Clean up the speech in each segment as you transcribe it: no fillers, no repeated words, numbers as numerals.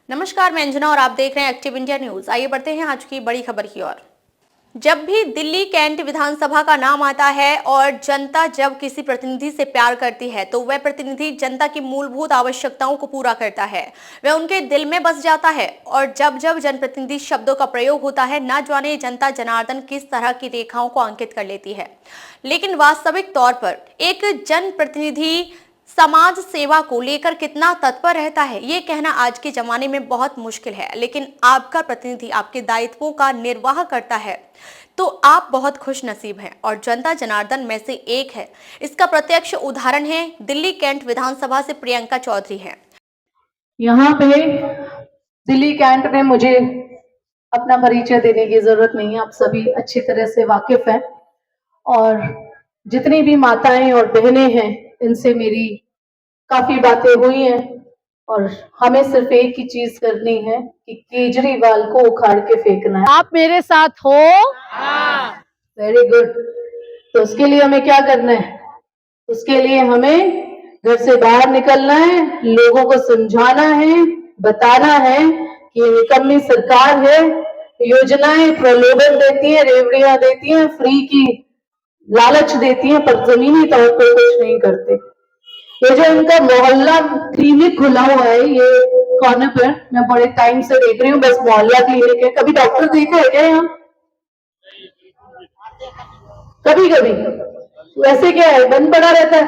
नमस्कार, मैं अंजना और आप देख रहे हैं एक्टिव इंडिया न्यूज। आइए बढ़ते हैं आज की बड़ी खबर की ओर। जब भी दिल्ली कैंट विधानसभा का नाम आता है और जनता जब किसी प्रतिनिधि से प्यार करती है तो वह प्रतिनिधि जनता की मूलभूत आवश्यकताओं को पूरा करता है, वह उनके दिल में बस जाता है। और जब जब जनप्रतिनिधि शब्दों का प्रयोग होता है, न जाने जनता जनार्दन किस तरह की रेखाओं को अंकित कर लेती है। लेकिन वास्तविक तौर पर एक जनप्रतिनिधि समाज सेवा को लेकर कितना तत्पर रहता है, ये कहना आज के जमाने में बहुत मुश्किल है। लेकिन आपका प्रतिनिधि आपके दायित्वों का निर्वाह करता है तो आप बहुत खुश नसीब हैं और जनता जनार्दन में से एक है। इसका प्रत्यक्ष उदाहरण है दिल्ली कैंट विधानसभा से प्रियंका चौधरी है। यहाँ पे दिल्ली कैंट में मुझे अपना परिचय देने की जरूरत नहीं है, आप सभी अच्छी तरह से वाकिफ हैं। और जितनी भी माताएं और बहनें हैं, इनसे मेरी काफी बातें हुई हैं और हमें सिर्फ एक ही चीज करनी है कि केजरीवाल को उखाड़ के फेंकना है। आप मेरे साथ हो? Very good. तो उसके लिए हमें क्या करना है? उसके लिए हमें घर से बाहर निकलना है, लोगों को समझाना है, बताना है कि ये निकम्मी सरकार है, योजनाएं प्रलोभन देती है, रेवड़ियां देती हैं, फ्री की लालच देती हैं, पर जमीनी तौर पर कुछ नहीं करते। ये जो इनका मोहल्ला क्लिनिक खुला हुआ है, ये कॉर्नर पर, मैं बड़े टाइम से देख रही हूँ, बस मोहल्ला क्लिनिक है। कभी डॉक्टर देखा है क्या यहाँ? कभी कभी वैसे क्या है, बंद पड़ा रहता है?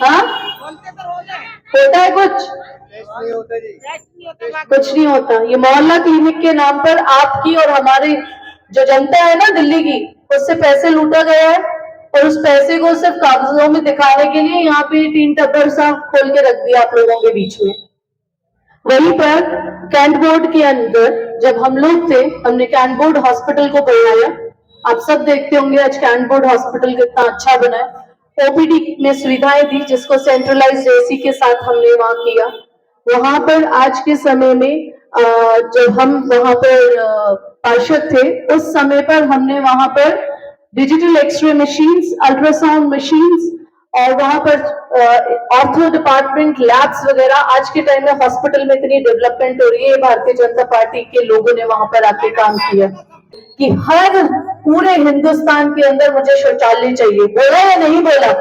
हाँ, होता है कुछ? कुछ नहीं होता। ये मोहल्ला क्लिनिक के नाम पर आपकी और हमारी जो जनता है ना दिल्ली की, उससे पैसे लूटा गया है और उस पैसे को सिर्फ कागजों में दिखाने के लिए यहाँ पे टीन टब्बर सा खोल के रख दिया आप लोगों के बीच में। वहीं पर कैंट बोर्ड के अंदर जब हम लोग थे, हमने कैंट बोर्ड हॉस्पिटल को बनवाया। आप सब देखते होंगे आज कैंट बोर्ड हॉस्पिटल कितना अच्छा बना है। ओपीडी में सुविधाएं दी, जिसको सेंट्रलाइज्ड एसी के साथ हमने वहां किया। वहां पर आज के समय में जब हम वहां पर पार्षद थे, उस समय पर हमने वहां पर digital X-ray machines, ultrasound machines और वहां पर ऑर्थो डिपार्टमेंट, लैब्स वगैरह, आज के टाइम में हॉस्पिटल में इतनी डेवलपमेंट हो रही है। भारतीय जनता पार्टी के लोगों ने वहां पर आके काम किया कि हर पूरे हिंदुस्तान के अंदर मुझे शौचालय चाहिए। बोला या नहीं बोला?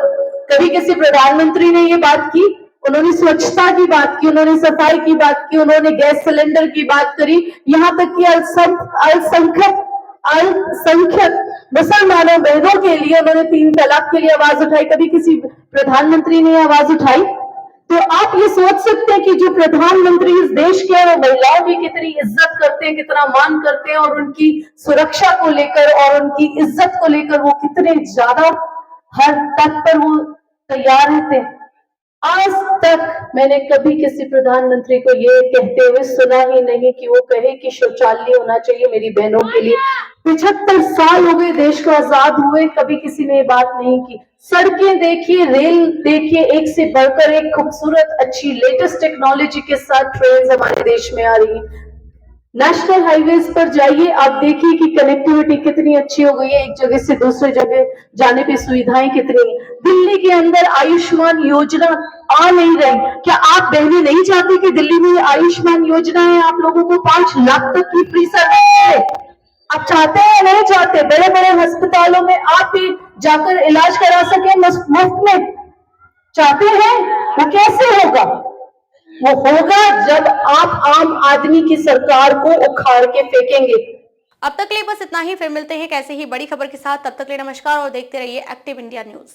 कभी किसी प्रधानमंत्री ने ये बात की? उन्होंने स्वच्छता की बात की, उन्होंने सफाई की बात की, उन्होंने गैस सिलेंडर की बात करी, यहाँ तक कि अल्पसंख्यक मुसलमानों बहनों के लिए उन्होंने 3 तलाक के लिए आवाज उठाई। कभी किसी प्रधानमंत्री ने आवाज उठाई? तो आप ये सोच सकते हैं कि जो प्रधानमंत्री इस देश के हैं, वो महिलाओं की कितनी इज्जत करते हैं, कितना मान करते हैं और उनकी सुरक्षा को लेकर और उनकी इज्जत को लेकर वो कितने ज्यादा हर तक पर वो तैयार रहते हैं। आज तक मैंने कभी किसी प्रधानमंत्री को ये कहते हुए सुना ही नहीं कि वो कहे कि शौचालय होना चाहिए मेरी बहनों के लिए। 75 साल हो गए देश को आजाद हुए, कभी किसी ने ये बात नहीं की। सड़कें देखिए, रेल देखिए, एक से बढ़कर एक खूबसूरत, अच्छी, लेटेस्ट टेक्नोलॉजी के साथ ट्रेन हमारे देश में आ रही है। नेशनल हाईवेज पर जाइए, आप देखिए कि कनेक्टिविटी कितनी अच्छी हो गई है, एक जगह से दूसरे जगह जाने की सुविधाएं कितनी। दिल्ली के अंदर आयुष्मान योजना आ नहीं रही। क्या आप बहनें नहीं चाहती कि दिल्ली में आयुष्मान योजना है, आप लोगों को 5 लाख तक की फ्री सर्विस है? आप चाहते हैं या नहीं चाहते? बड़े बड़े अस्पतालों में आप भी जाकर इलाज करा सके मुफ्त में, चाहते हैं? वो कैसे होगा? वो होगा जब आप आम आदमी की सरकार को उखाड़ के फेंकेंगे। अब तक के लिए बस इतना ही, फिर मिलते हैं कैसे ही बड़ी खबर के साथ। तब तक के लिए नमस्कार और देखते रहिए एक्टिव इंडिया न्यूज।